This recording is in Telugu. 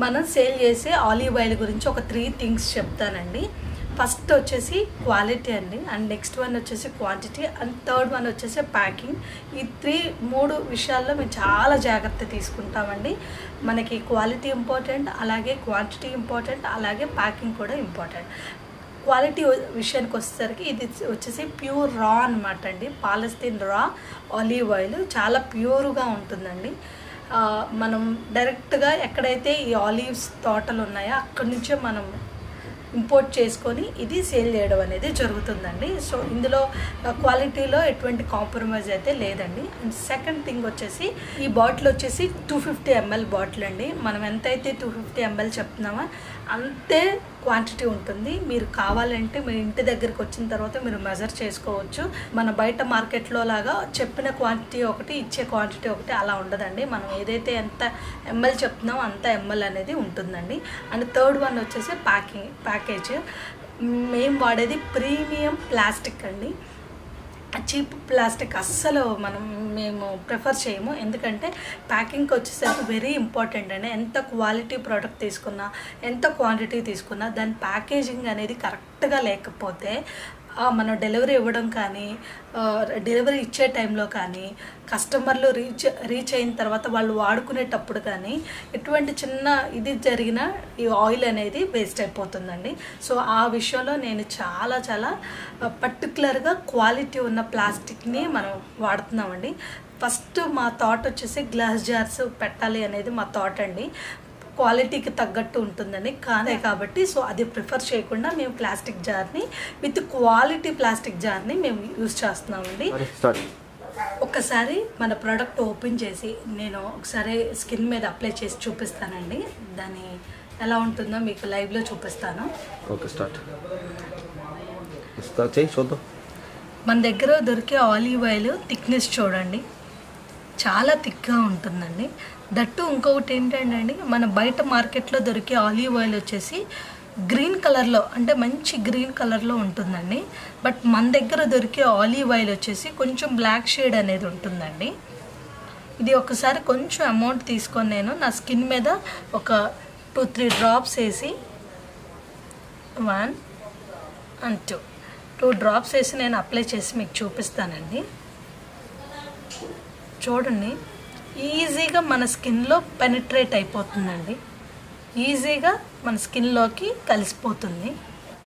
మనం సేల్ చేసే ఆలివ్ ఆయిల్ గురించి ఒక 3 థింగ్స్ చెప్తానండి. ఫస్ట్ వచ్చేసి క్వాలిటీ అండి, అండ్ నెక్స్ట్ వన్ వచ్చేసి క్వాంటిటీ, అండ్ థర్డ్ వన్ వచ్చేసి ప్యాకింగ్. ఈ 3 విషయాల్లో మేము చాలా జాగ్రత్త తీసుకుంటామండి. మనకి క్వాలిటీ ఇంపార్టెంట్, అలాగే క్వాంటిటీ ఇంపార్టెంట్, అలాగే ప్యాకింగ్ కూడా ఇంపార్టెంట్. క్వాలిటీ విషయానికి వచ్చేసరికి ఇది వచ్చేసి ప్యూర్ రా అనమాట అండి. పాలస్తీన్ రా ఆలివ్ ఆయిల్ చాలా ప్యూర్గా ఉంటుందండి. మనం డైరెక్ట్గా ఎక్కడైతే ఈ ఆలివ్స్ తోటలు ఉన్నాయో అక్కడి నుంచే మనం ఇంపోర్ట్ చేసుకొని ఇది సేల్ చేయడం అనేది జరుగుతుందండి. సో ఇందులో క్వాలిటీలో ఎటువంటి కాంప్రమైజ్ అయితే లేదండి. అండ్ సెకండ్ థింగ్ వచ్చేసి ఈ బాటిల్ వచ్చేసి 250 ml బాటిల్ అండి. మనం ఎంతైతే 250 ml చెప్తున్నామో అంతే క్వాంటిటీ ఉంటుంది. మీరు కావాలంటే మీ ఇంటి దగ్గరికి వచ్చిన తర్వాత మీరు మెజర్ చేసుకోవచ్చు. మన బయట మార్కెట్లో లాగా చెప్పిన క్వాంటిటీ ఒకటి ఇచ్చే క్వాంటిటీ ఒకటి అలా ఉండదండి. మనం ఏదైతే ఎంత ఎంఎల్ చెప్తున్నామో అంత ఎంఎల్ అనేది ఉంటుందండి. అండ్ థర్డ్ వన్ వచ్చేసి ప్యాకేజ్. మేము వాడేది ప్రీమియం ప్లాస్టిక్ అండి. చీప్ ప్లాస్టిక్ అస్సలు మేము ప్రిఫర్ చేయము. ఎందుకంటే ప్యాకింగ్కి వచ్చేసరికి వెరీ ఇంపార్టెంట్ అండి. ఎంత క్వాలిటీ ప్రోడక్ట్ తీసుకున్నా, ఎంత క్వాంటిటీ తీసుకున్నా దాని ప్యాకేజింగ్ అనేది కరెక్ట్గా లేకపోతే మనం డెలివరీ ఇవ్వడం కానీ, డెలివరీ ఇచ్చే టైంలో కానీ, కస్టమర్లు రీచ్ అయిన తర్వాత వాళ్ళు వాడుకునేటప్పుడు కానీ ఎటువంటి చిన్న ఇది జరిగినా ఈ ఆయిల్ అనేది వేస్ట్ అయిపోతుందండి. సో ఆ విషయంలో నేను చాలా పర్టికులర్గా క్వాలిటీ ఉన్న ప్లాస్టిక్ని మనం వాడుతున్నామండి. ఫస్ట్ మా థాట్ వచ్చేసి గ్లాస్ జార్స్ పెట్టాలి అనేది మా థాట్ అండి. క్వాలిటీకి తగ్గట్టు ఉంటుందని కాబట్టి సో అది ప్రిఫర్ చేయకుండా మేము ప్లాస్టిక్ జార్ని విత్ క్వాలిటీ ప్లాస్టిక్ జార్ని మేము యూజ్ చేస్తున్నామండి. ఒకసారి మన ప్రోడక్ట్ ఓపెన్ చేసి నేను ఒకసారి స్కిన్ మీద అప్లై చేసి చూపిస్తానండి. దాని ఎలా ఉంటుందో మీకు లైవ్లో చూపిస్తాను. ఓకే, స్టార్ట్ చేయి చూద్దాం. మన దగ్గర దొరికే ఆలివ్ ఆయిల్ థిక్నెస్ చూడండి, చాలా థిక్గా ఉంటుందండి. దట్టు ఇంకొకటి ఏంటంటే అండి, మన బయట మార్కెట్లో దొరికే ఆలివ్ ఆయిల్ వచ్చేసి గ్రీన్ కలర్లో, అంటే మంచి గ్రీన్ కలర్లో ఉంటుందండి. బట్ మన దగ్గర దొరికే ఆలివ్ ఆయిల్ వచ్చేసి కొంచెం బ్లాక్ షేడ్ అనేది ఉంటుందండి. ఇది ఒకసారి కొంచెం అమౌంట్ తీసుకొని నేను నా స్కిన్ మీద ఒక 2-3 డ్రాప్స్ వేసి 1 and 2 డ్రాప్స్ వేసి నేను అప్లై చేసి మీకు చూపిస్తానండి. చూడండి, ఈజీగా మన స్కిన్లో పెనిట్రేట్ అయిపోతుందండి. ఈజీగా మన స్కిన్లోకి కలిసిపోతుంది.